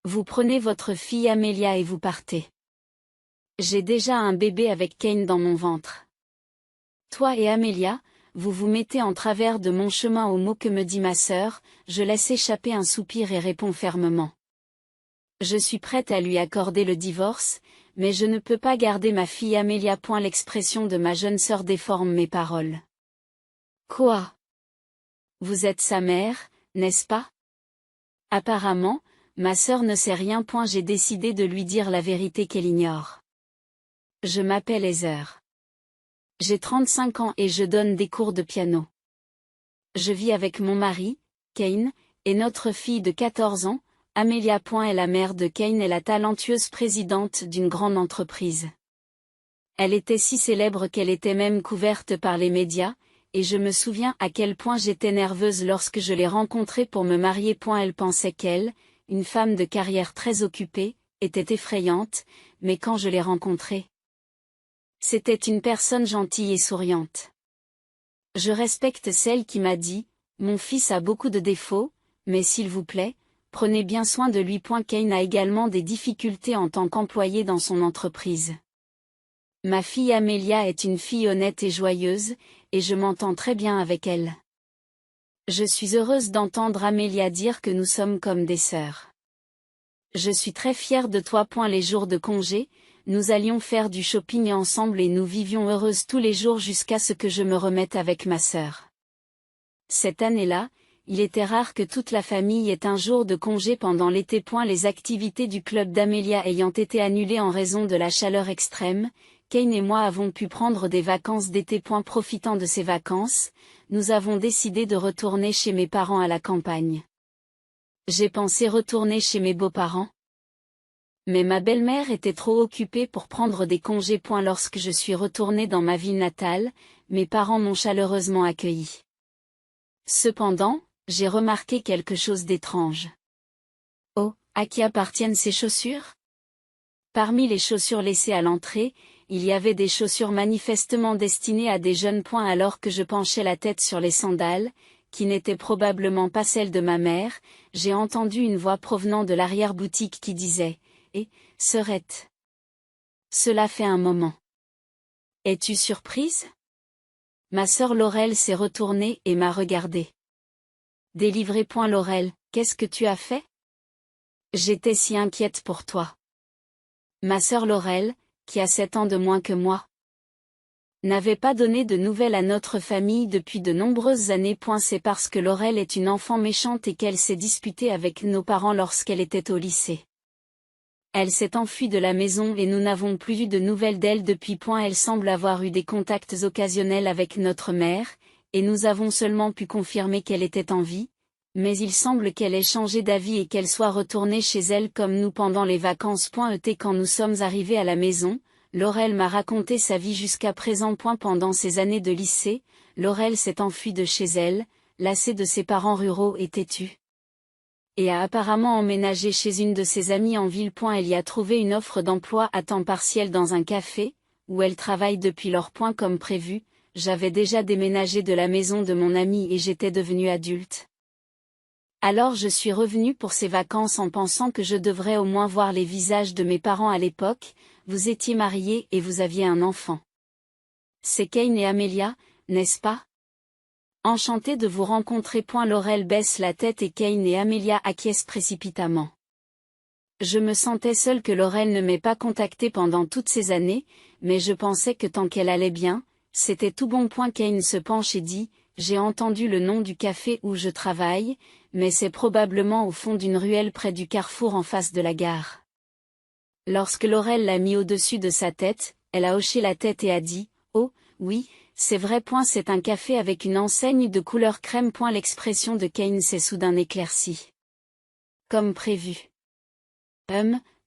Vous prenez votre fille Amelia et vous partez. J'ai déjà un bébé avec Kane dans mon ventre. Toi et Amelia, vous vous mettez en travers de mon chemin aux mots que me dit ma sœur, je laisse échapper un soupir et réponds fermement. Je suis prête à lui accorder le divorce, mais je ne peux pas garder ma fille Amelia. L'expression de ma jeune sœur déforme mes paroles. Quoi? Vous êtes sa mère, n'est-ce pas? Apparemment, ma sœur ne sait rien. J'ai décidé de lui dire la vérité qu'elle ignore. Je m'appelle Heather. J'ai 35 ans et je donne des cours de piano. Je vis avec mon mari, Kane, et notre fille de 14 ans, Amelia. Est la mère de Kane et la talentueuse présidente d'une grande entreprise. Elle était si célèbre qu'elle était même couverte par les médias, et je me souviens à quel point j'étais nerveuse lorsque je l'ai rencontrée pour me marier. Elle pensait qu'elle, une femme de carrière très occupée, était effrayante, mais quand je l'ai rencontrée, c'était une personne gentille et souriante. Je respecte celle qui m'a dit, mon fils a beaucoup de défauts, mais s'il vous plaît, prenez bien soin de lui. Kane a également des difficultés en tant qu'employé dans son entreprise. Ma fille Amelia est une fille honnête et joyeuse, et je m'entends très bien avec elle. Je suis heureuse d'entendre Amelia dire que nous sommes comme des sœurs. Je suis très fière de toi. Les jours de congé, nous allions faire du shopping ensemble et nous vivions heureuses tous les jours jusqu'à ce que je me remette avec ma sœur. Cette année-là, il était rare que toute la famille ait un jour de congé pendant l'été. Les activités du club d'Amelia ayant été annulées en raison de la chaleur extrême, Kane et moi avons pu prendre des vacances d'été. Profitant de ces vacances, nous avons décidé de retourner chez mes parents à la campagne. J'ai pensé retourner chez mes beaux-parents, mais ma belle-mère était trop occupée pour prendre des congés. Lorsque je suis retournée dans ma ville natale, mes parents m'ont chaleureusement accueillie. Cependant, j'ai remarqué quelque chose d'étrange. Oh, à qui appartiennent ces chaussures? Parmi les chaussures laissées à l'entrée, il y avait des chaussures manifestement destinées à des jeunes. Alors que je penchais la tête sur les sandales, qui n'étaient probablement pas celles de ma mère, j'ai entendu une voix provenant de l'arrière-boutique qui disait « Eh, sœurette. Cela fait un moment. Es-tu surprise ?» Ma sœur Laurel s'est retournée et m'a regardée. Délivré. Laurel, qu'est-ce que tu as fait? J'étais si inquiète pour toi. Ma sœur Laurel, qui a 7 ans de moins que moi, n'avait pas donné de nouvelles à notre famille depuis de nombreuses années. C'est parce que Laurel est une enfant méchante et qu'elle s'est disputée avec nos parents lorsqu'elle était au lycée. Elle s'est enfuie de la maison et nous n'avons plus vu de nouvelles d'elle depuis. Elle semble avoir eu des contacts occasionnels avec notre mère, et nous avons seulement pu confirmer qu'elle était en vie, mais il semble qu'elle ait changé d'avis et qu'elle soit retournée chez elle comme nous pendant les vacances. Quand nous sommes arrivés à la maison, Laurel m'a raconté sa vie jusqu'à présent. Pendant ses années de lycée, Laurel s'est enfuie de chez elle, lassée de ses parents ruraux et têtus, et a apparemment emménagé chez une de ses amies en ville. Elle y a trouvé une offre d'emploi à temps partiel dans un café, où elle travaille depuis lors. Comme prévu, j'avais déjà déménagé de la maison de mon amie et j'étais devenue adulte. Alors je suis revenue pour ces vacances en pensant que je devrais au moins voir les visages de mes parents à l'époque. Vous étiez mariés et vous aviez un enfant. C'est Kane et Amelia, n'est-ce pas? Enchantée de vous rencontrer. Laurel baisse la tête et Kane et Amelia acquiescent précipitamment. Je me sentais seule que Laurel ne m'ait pas contactée pendant toutes ces années, mais je pensais que tant qu'elle allait bien, c'était tout bon. Kane se penche et dit, j'ai entendu le nom du café où je travaille, mais c'est probablement au fond d'une ruelle près du carrefour en face de la gare. Lorsque Laurel l'a mis au-dessus de sa tête, elle a hoché la tête et a dit, oh, oui, c'est vrai. C'est un café avec une enseigne de couleur crème. L'expression de Kane s'est soudain éclaircie. Comme prévu.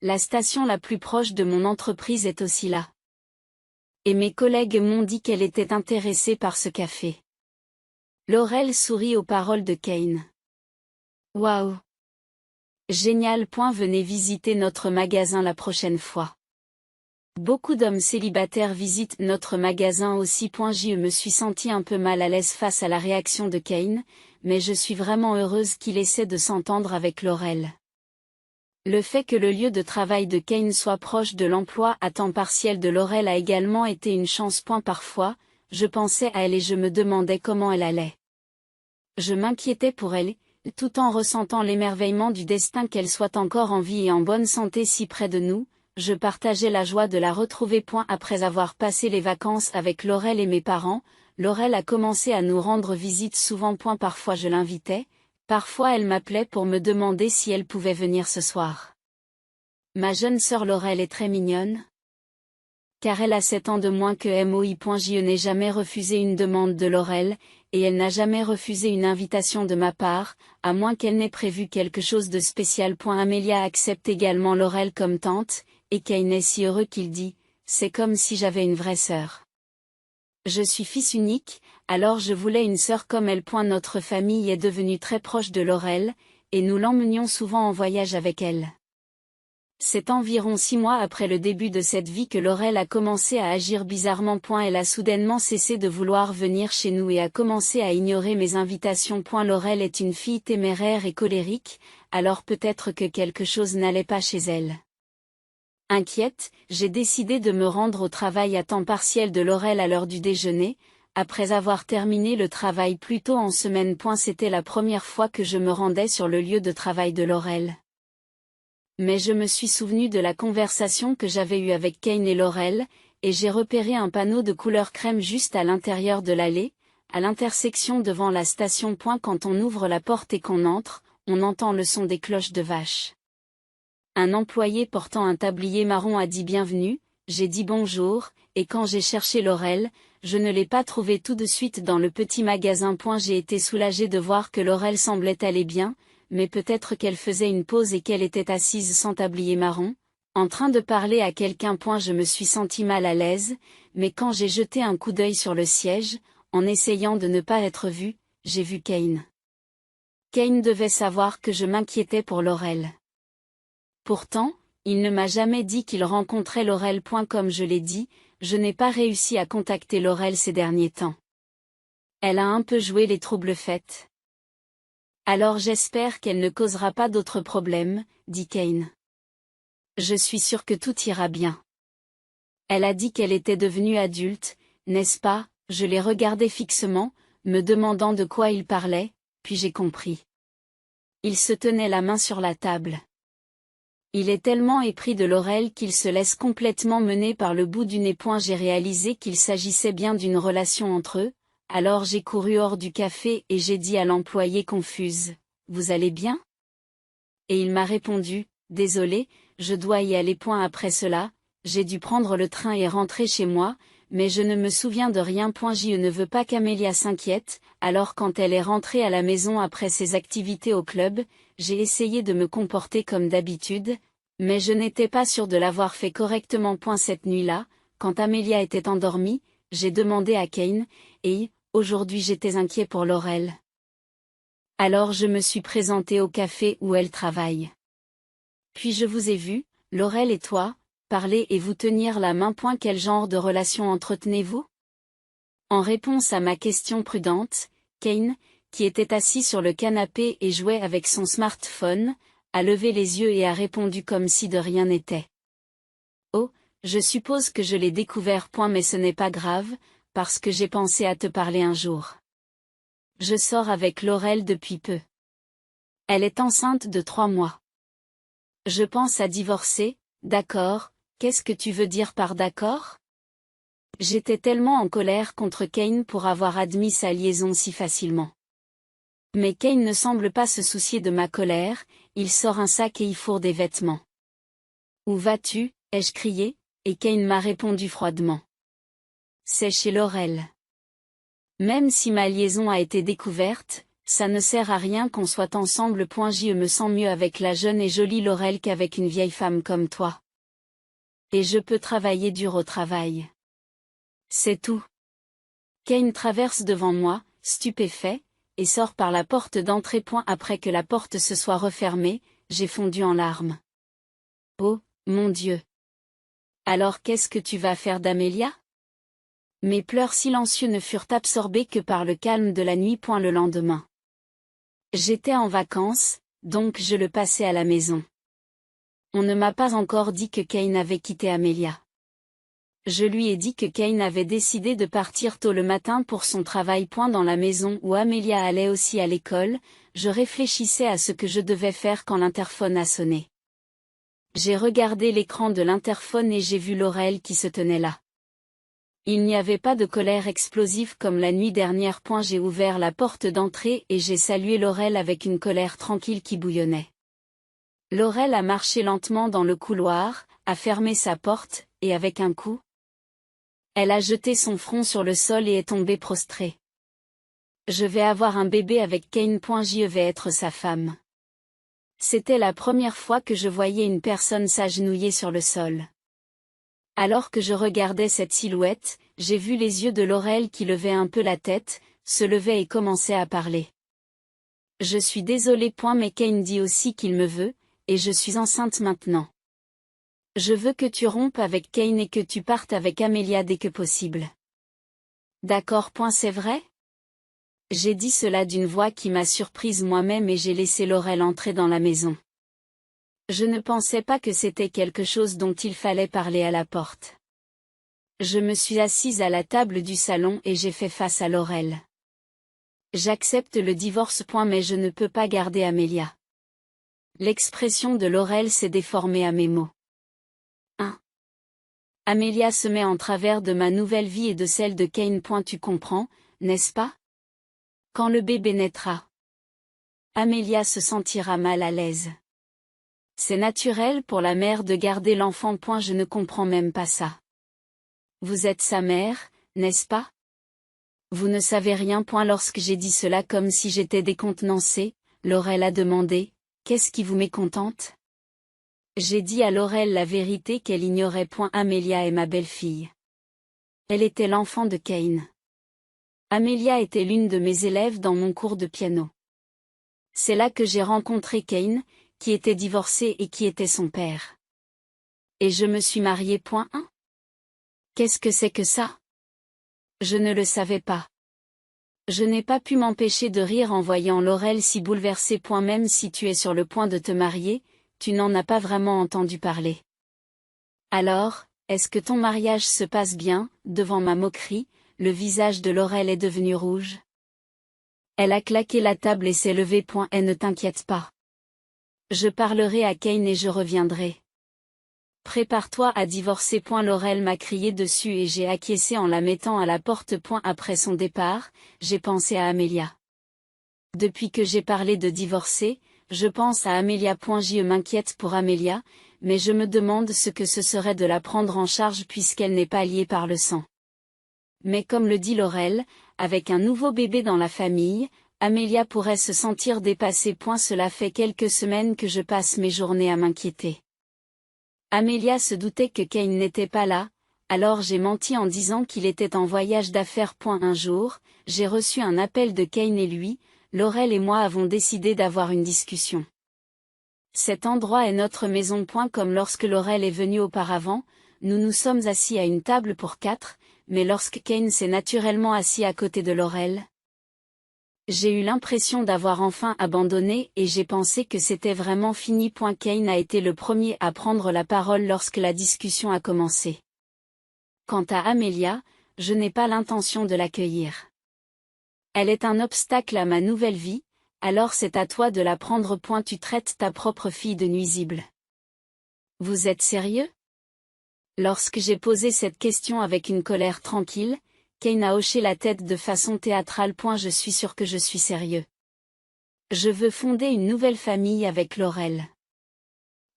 La station la plus proche de mon entreprise est aussi là. Et mes collègues m'ont dit qu'elle était intéressée par ce café. Laurel sourit aux paroles de Kane. Waouh! Génial. Venez visiter notre magasin la prochaine fois. Beaucoup d'hommes célibataires visitent notre magasin aussi. Je me suis sentie un peu mal à l'aise face à la réaction de Kane, mais je suis vraiment heureuse qu'il essaie de s'entendre avec Laurel. Le fait que le lieu de travail de Kane soit proche de l'emploi à temps partiel de Laurel a également été une chance. Parfois, je pensais à elle et je me demandais comment elle allait. Je m'inquiétais pour elle, tout en ressentant l'émerveillement du destin qu'elle soit encore en vie et en bonne santé si près de nous. Je partageais la joie de la retrouver. Après avoir passé les vacances avec Laurel et mes parents, Laurel a commencé à nous rendre visite souvent. Parfois je l'invitais, parfois elle m'appelait pour me demander si elle pouvait venir ce soir. Ma jeune sœur Laurel est très mignonne. Car elle a 7 ans de moins que moi. Je n'ai jamais refusé une demande de Laurel, et elle n'a jamais refusé une invitation de ma part, à moins qu'elle n'ait prévu quelque chose de spécial. Amelia accepte également Laurel comme tante, et Kane est si heureux qu'il dit « C'est comme si j'avais une vraie sœur. Je suis fils unique, alors je voulais une sœur comme elle. » Notre famille est devenue très proche de Laurel, et nous l'emmenions souvent en voyage avec elle. C'est environ 6 mois après le début de cette vie que Laurel a commencé à agir bizarrement. Elle a soudainement cessé de vouloir venir chez nous et a commencé à ignorer mes invitations. Laurel est une fille téméraire et colérique, alors peut-être que quelque chose n'allait pas chez elle. Inquiète, j'ai décidé de me rendre au travail à temps partiel de Laurel à l'heure du déjeuner, après avoir terminé le travail plus tôt en semaine. C'était la première fois que je me rendais sur le lieu de travail de Laurel. Mais je me suis souvenu de la conversation que j'avais eue avec Kane et Laurel, et j'ai repéré un panneau de couleur crème juste à l'intérieur de l'allée, à l'intersection devant la station. Quand on ouvre la porte et qu'on entre, on entend le son des cloches de vache. Un employé portant un tablier marron a dit bienvenue, j'ai dit bonjour, et quand j'ai cherché Laurel, je ne l'ai pas trouvée tout de suite dans le petit magasin. J'ai été soulagée de voir que Laurel semblait aller bien, mais peut-être qu'elle faisait une pause et qu'elle était assise sans tablier marron, en train de parler à quelqu'un. Je me suis sentie mal à l'aise, mais quand j'ai jeté un coup d'œil sur le siège, en essayant de ne pas être vue, j'ai vu Kane. Kane devait savoir que je m'inquiétais pour Laurel. Pourtant, il ne m'a jamais dit qu'il rencontrait Laurel. Comme je l'ai dit, je n'ai pas réussi à contacter Laurel ces derniers temps. Elle a un peu joué les troubles fêtes. Alors j'espère qu'elle ne causera pas d'autres problèmes, dit Kane. Je suis sûr que tout ira bien. Elle a dit qu'elle était devenue adulte, n'est-ce pas? Je l'ai regardé fixement, me demandant de quoi il parlait, puis j'ai compris. Il se tenait la main sur la table. Il est tellement épris de Laurel qu'il se laisse complètement mener par le bout du nez. J'ai réalisé qu'il s'agissait bien d'une relation entre eux. Alors j'ai couru hors du café et j'ai dit à l'employée confuse, « Vous allez bien ?» Et il m'a répondu, « Désolé, je dois y aller. » Après cela, j'ai dû prendre le train et rentrer chez moi, mais je ne me souviens de rien. Je ne veux pas qu'Amelia s'inquiète, alors quand elle est rentrée à la maison après ses activités au club, j'ai essayé de me comporter comme d'habitude, mais je n'étais pas sûre de l'avoir fait correctement. Cette nuit-là, quand Amelia était endormie, j'ai demandé à Kane, et aujourd'hui j'étais inquiet pour Laurel. Alors je me suis présenté au café où elle travaille. Puis je vous ai vu, Laurel et toi, parler et vous tenir la main. Quel genre de relation entretenez-vous? En réponse à ma question prudente, Kane, qui était assis sur le canapé et jouait avec son smartphone, a levé les yeux et a répondu comme si de rien n'était. Oh, je suppose que je l'ai découvert. Mais ce n'est pas grave, parce que j'ai pensé à te parler un jour. Je sors avec Laurel depuis peu. Elle est enceinte de 3 mois. Je pense à divorcer, d'accord, qu'est-ce que tu veux dire par d'accord? J'étais tellement en colère contre Kane pour avoir admis sa liaison si facilement. Mais Kane ne semble pas se soucier de ma colère, il sort un sac et y fourre des vêtements. Où vas-tu? Ai-je crié, et Kane m'a répondu froidement. C'est chez Laurel. Même si ma liaison a été découverte, ça ne sert à rien qu'on soit ensemble. Je me sens mieux avec la jeune et jolie Laurel qu'avec une vieille femme comme toi. Et je peux travailler dur au travail. C'est tout. Kane traverse devant moi, stupéfait, et sort par la porte d'entrée. Après que la porte se soit refermée, j'ai fondu en larmes. Oh, mon Dieu! Alors qu'est-ce que tu vas faire d'Amelia? Mes pleurs silencieux ne furent absorbés que par le calme de la nuit. Le lendemain. J'étais en vacances, donc je le passais à la maison. On ne m'a pas encore dit que Kane avait quitté Amelia. Je lui ai dit que Kane avait décidé de partir tôt le matin pour son travail. Dans la maison où Amelia allait aussi à l'école, je réfléchissais à ce que je devais faire quand l'interphone a sonné. J'ai regardé l'écran de l'interphone et j'ai vu Laurel qui se tenait là. Il n'y avait pas de colère explosive comme la nuit dernière. J'ai ouvert la porte d'entrée et j'ai salué Laurel avec une colère tranquille qui bouillonnait. Laurel a marché lentement dans le couloir, a fermé sa porte, et avec un coup, elle a jeté son front sur le sol et est tombée prostrée. Je vais avoir un bébé avec Kane. Je vais être sa femme. C'était la première fois que je voyais une personne s'agenouiller sur le sol. Alors que je regardais cette silhouette, j'ai vu les yeux de Laurel qui levaient un peu la tête, se levait et commençait à parler. Je suis désolée. Mais Kane dit aussi qu'il me veut, et je suis enceinte maintenant. Je veux que tu rompes avec Kane et que tu partes avec Amelia dès que possible. D'accord. C'est vrai? J'ai dit cela d'une voix qui m'a surprise moi-même et j'ai laissé Laurel entrer dans la maison. Je ne pensais pas que c'était quelque chose dont il fallait parler à la porte. Je me suis assise à la table du salon et j'ai fait face à Laurel. J'accepte le divorce. Mais je ne peux pas garder Amelia. L'expression de Laurel s'est déformée à mes mots. 1. Amelia se met en travers de ma nouvelle vie et de celle de Kane. Tu comprends, n'est-ce pas? Quand le bébé naîtra, Amelia se sentira mal à l'aise. C'est naturel pour la mère de garder l'enfant. Je ne comprends même pas ça. Vous êtes sa mère, n'est-ce pas? Vous ne savez rien. Lorsque j'ai dit cela comme si j'étais décontenancée, Laurel a demandé, qu'est-ce qui vous mécontente? J'ai dit à Laurel la vérité qu'elle ignorait. Amelia est ma belle-fille. Elle était l'enfant de Kane. Amelia était l'une de mes élèves dans mon cours de piano. C'est là que j'ai rencontré Kane, qui était divorcé et qui était son père. Et je me suis mariée. Qu'est-ce que c'est que ça? Je ne le savais pas. Je n'ai pas pu m'empêcher de rire en voyant Laurel si bouleversée. Même si tu es sur le point de te marier, tu n'en as pas vraiment entendu parler. Alors, est-ce que ton mariage se passe bien? Devant ma moquerie, le visage de Laurel est devenu rouge. Elle a claqué la table et s'est levée. Et ne t'inquiète pas. Je parlerai à Kane et je reviendrai. Prépare-toi à divorcer. Laurel m'a crié dessus et j'ai acquiescé en la mettant à la porte. Après son départ, j'ai pensé à Amelia. Depuis que j'ai parlé de divorcer, je pense à Amelia. Je m'inquiète pour Amelia, mais je me demande ce que ce serait de la prendre en charge puisqu'elle n'est pas liée par le sang. Mais comme le dit Laurel, avec un nouveau bébé dans la famille, Amelia pourrait se sentir dépassée. Cela fait quelques semaines que je passe mes journées à m'inquiéter. Amelia se doutait que Kane n'était pas là, alors j'ai menti en disant qu'il était en voyage d'affaires. Un jour, j'ai reçu un appel de Kane et lui, Laurel et moi avons décidé d'avoir une discussion. Cet endroit est notre maison. Comme lorsque Laurel est venue auparavant, nous nous sommes assis à une table pour 4, mais lorsque Kane s'est naturellement assis à côté de Laurel, j'ai eu l'impression d'avoir enfin abandonné et j'ai pensé que c'était vraiment fini. Kane a été le premier à prendre la parole lorsque la discussion a commencé. Quant à Amelia, je n'ai pas l'intention de l'accueillir. Elle est un obstacle à ma nouvelle vie, alors c'est à toi de la prendre. Tu traites ta propre fille de nuisible. Vous êtes sérieux? Lorsque j'ai posé cette question avec une colère tranquille, Kane a hoché la tête de façon théâtrale. Je suis sûr que je suis sérieux. Je veux fonder une nouvelle famille avec Laurel.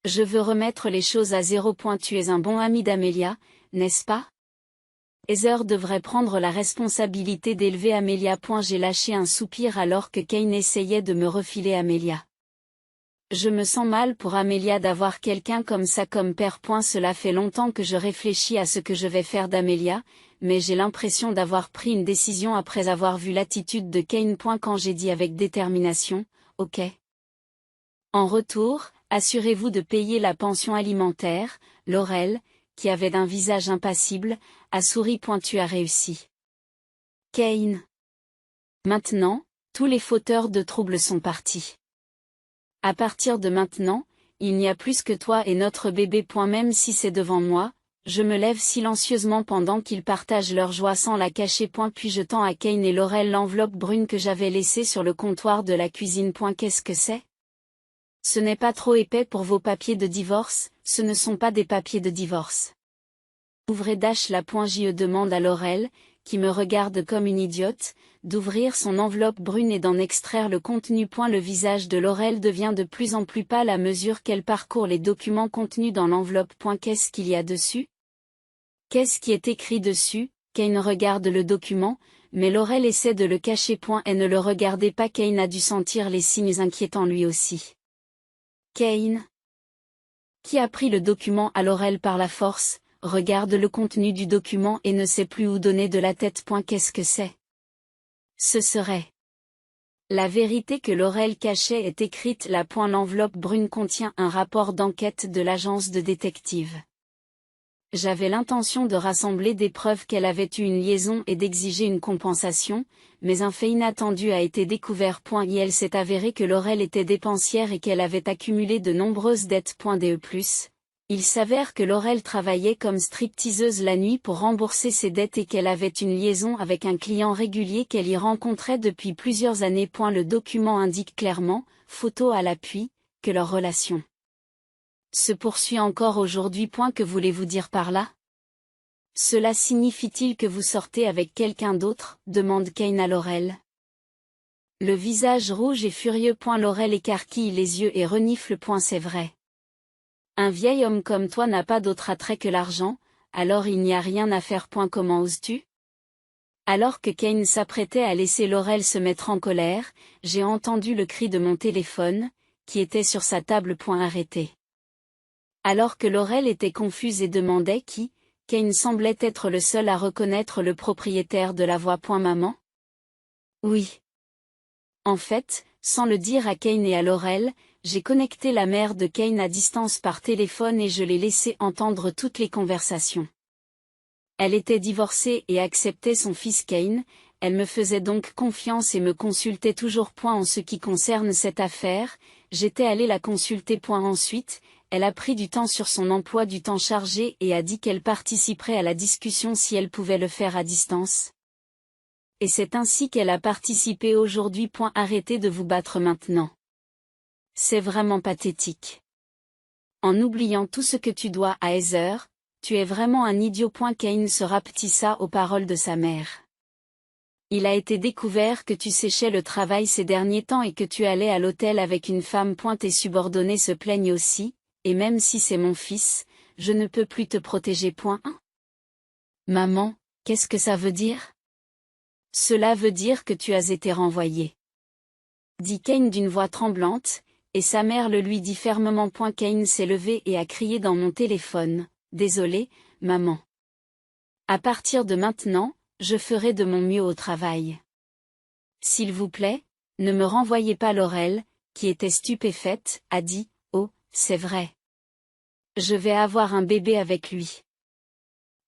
Je veux remettre les choses à zéro. Tu es un bon ami d'Amelia, n'est-ce pas? Heather devrait prendre la responsabilité d'élever Amelia. J'ai lâché un soupir alors que Kane essayait de me refiler Amelia. Je me sens mal pour Amelia d'avoir quelqu'un comme ça comme père. Cela fait longtemps que je réfléchis à ce que je vais faire d'Amelia, mais j'ai l'impression d'avoir pris une décision après avoir vu l'attitude de Kane. Quand j'ai dit avec détermination, ok. En retour, assurez-vous de payer la pension alimentaire. Laurel, qui avait d'un visage impassible, a souri. Tu as réussi. Kane. Maintenant, tous les fauteurs de troubles sont partis. À partir de maintenant, il n'y a plus que toi et notre bébé. Même si c'est devant moi, je me lève silencieusement pendant qu'ils partagent leur joie sans la cacher. Puis je tends à Kane et Laurel l'enveloppe brune que j'avais laissée sur le comptoir de la cuisine. Qu'est-ce que c'est? Ce n'est pas trop épais pour vos papiers de divorce? Ce ne sont pas des papiers de divorce. Ouvrez la je demande à Laurel, qui me regarde comme une idiote, d'ouvrir son enveloppe brune et d'en extraire le contenu. Le visage de Laurel devient de plus en plus pâle à mesure qu'elle parcourt les documents contenus dans l'enveloppe. Qu'est-ce qu'il y a dessus? Qu'est-ce qui est écrit dessus? Kane regarde le document, mais Laurel essaie de le cacher. Et ne le regardez pas. Kane a dû sentir les signes inquiétants lui aussi. Kane, qui a pris le document à Laurel par la force, regarde le contenu du document et ne sait plus où donner de la tête. Qu'est-ce que c'est? Ce serait la vérité que Laurel cachait est écrite là. L'enveloppe brune contient un rapport d'enquête de l'agence de détective. J'avais l'intention de rassembler des preuves qu'elle avait eu une liaison et d'exiger une compensation, mais un fait inattendu a été découvert. Il s'est avéré que Laurel était dépensière et qu'elle avait accumulé de nombreuses dettes. Il s'avère que Laurel travaillait comme stripteaseuse la nuit pour rembourser ses dettes et qu'elle avait une liaison avec un client régulier qu'elle y rencontrait depuis plusieurs années. Le document indique clairement, photo à l'appui, que leur relation se poursuit encore aujourd'hui. Que voulez-vous dire par là? Cela signifie-t-il que vous sortez avec quelqu'un d'autre? Demande Kane à Laurel. Le visage rouge et furieux. Laurel écarquille les yeux et renifle. C'est vrai. Un vieil homme comme toi n'a pas d'autre attrait que l'argent, alors il n'y a rien à faire. Comment oses-tu? Alors que Kane s'apprêtait à laisser Laurel se mettre en colère, j'ai entendu le cri de mon téléphone, qui était sur sa table. Arrêté. Alors que Laurel était confuse et demandait qui, Kane semblait être le seul à reconnaître le propriétaire de la voix. Maman? Oui. En fait, sans le dire à Kane et à Laurel, j'ai connecté la mère de Kane à distance par téléphone et je l'ai laissé entendre toutes les conversations. Elle était divorcée et acceptait son fils Kane, elle me faisait donc confiance et me consultait toujours. En ce qui concerne cette affaire, j'étais allé la consulter. Ensuite, elle a pris du temps sur son emploi du temps chargé et a dit qu'elle participerait à la discussion si elle pouvait le faire à distance. Et c'est ainsi qu'elle a participé aujourd'hui. Arrêtez de vous battre maintenant. C'est vraiment pathétique. En oubliant tout ce que tu dois à Heather, tu es vraiment un idiot. Kane se rapetissa aux paroles de sa mère. Il a été découvert que tu séchais le travail ces derniers temps et que tu allais à l'hôtel avec une femme. Tes subordonnés se plaignent aussi, et même si c'est mon fils, je ne peux plus te protéger. Maman, qu'est-ce que ça veut dire? Cela veut dire que tu as été renvoyé. Dit Kane d'une voix tremblante, et sa mère le lui dit fermement. Kane s'est levé et a crié dans mon téléphone, désolé, maman. À partir de maintenant, je ferai de mon mieux au travail. S'il vous plaît, ne me renvoyez pas. Laurel, qui était stupéfaite, a dit, oh, c'est vrai. Je vais avoir un bébé avec lui.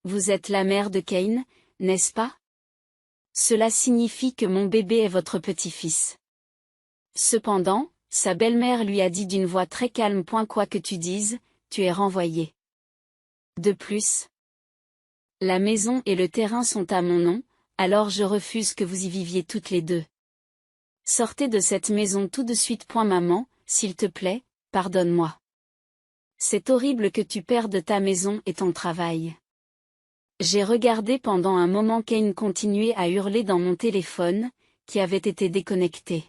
Vous êtes la mère de Kane, n'est-ce pas? Cela signifie que mon bébé est votre petit-fils. Cependant, sa belle-mère lui a dit d'une voix très calme. Quoi que tu dises, tu es renvoyé. De plus, la maison et le terrain sont à mon nom, alors je refuse que vous y viviez toutes les deux. Sortez de cette maison tout de suite. Maman, s'il te plaît, pardonne-moi. C'est horrible que tu perdes ta maison et ton travail. J'ai regardé pendant un moment. Kane continuait à hurler dans mon téléphone, qui avait été déconnecté.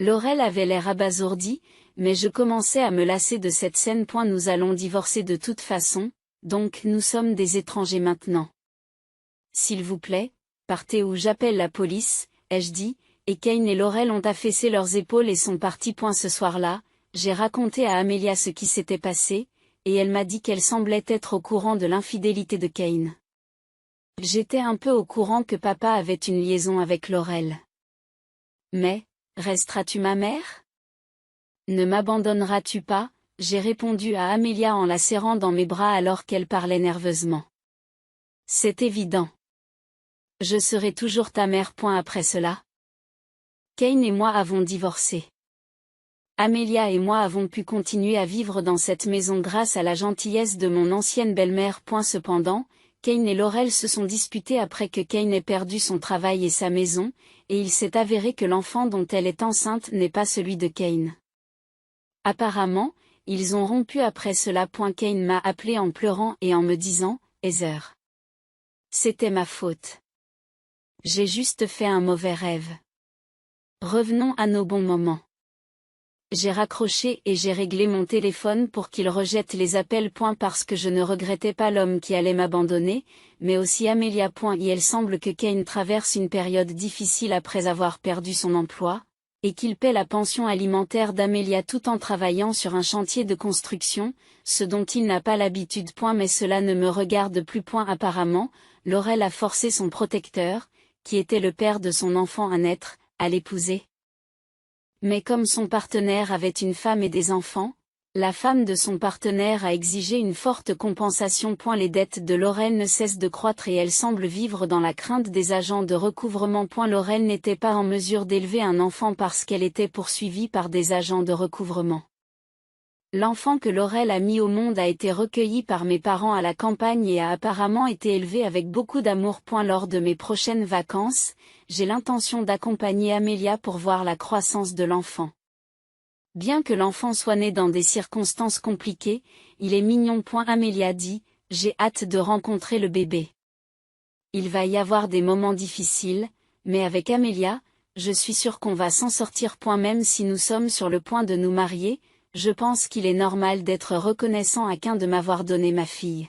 Laurel avait l'air abasourdi, mais je commençais à me lasser de cette scène. Nous allons divorcer de toute façon, donc nous sommes des étrangers maintenant. S'il vous plaît, partez ou j'appelle la police, ai-je dit, et Kane et Laurel ont affaissé leurs épaules et sont partis. Ce soir-là, j'ai raconté à Amelia ce qui s'était passé, et elle m'a dit qu'elle semblait être au courant de l'infidélité de Kane. J'étais un peu au courant que papa avait une liaison avec Laurel. Mais, resteras-tu ma mère? Ne m'abandonneras-tu pas? J'ai répondu à Amelia en la serrant dans mes bras alors qu'elle parlait nerveusement. C'est évident. Je serai toujours ta mère. Après cela, Kane et moi avons divorcé. Amelia et moi avons pu continuer à vivre dans cette maison grâce à la gentillesse de mon ancienne belle-mère. Cependant, Kane et Laurel se sont disputés après que Kane ait perdu son travail et sa maison, et il s'est avéré que l'enfant dont elle est enceinte n'est pas celui de Kane. Apparemment, ils ont rompu après cela. Kane m'a appelé en pleurant et en me disant « Heather. C'était ma faute. J'ai juste fait un mauvais rêve. Revenons à nos bons moments. » J'ai raccroché et j'ai réglé mon téléphone pour qu'il rejette les appels. Parce que je ne regrettais pas l'homme qui allait m'abandonner, mais aussi Amelia. Il semble que Kane traverse une période difficile après avoir perdu son emploi, et qu'il paie la pension alimentaire d'Amelia tout en travaillant sur un chantier de construction, ce dont il n'a pas l'habitude. Mais cela ne me regarde plus. Apparemment, Laurel a forcé son protecteur, qui était le père de son enfant à naître, à l'épouser. Mais comme son partenaire avait une femme et des enfants, la femme de son partenaire a exigé une forte compensation. Les dettes de Laurel ne cessent de croître et elle semble vivre dans la crainte des agents de recouvrement. Laurel n'était pas en mesure d'élever un enfant parce qu'elle était poursuivie par des agents de recouvrement. L'enfant que Laurel a mis au monde a été recueilli par mes parents à la campagne et a apparemment été élevé avec beaucoup d'amour. Lors de mes prochaines vacances, j'ai l'intention d'accompagner Amelia pour voir la croissance de l'enfant. Bien que l'enfant soit né dans des circonstances compliquées, il est mignon. Amelia dit, j'ai hâte de rencontrer le bébé. Il va y avoir des moments difficiles, mais avec Amelia, je suis sûre qu'on va s'en sortir. Même si nous sommes sur le point de nous marier, je pense qu'il est normal d'être reconnaissant à Kane de m'avoir donné ma fille.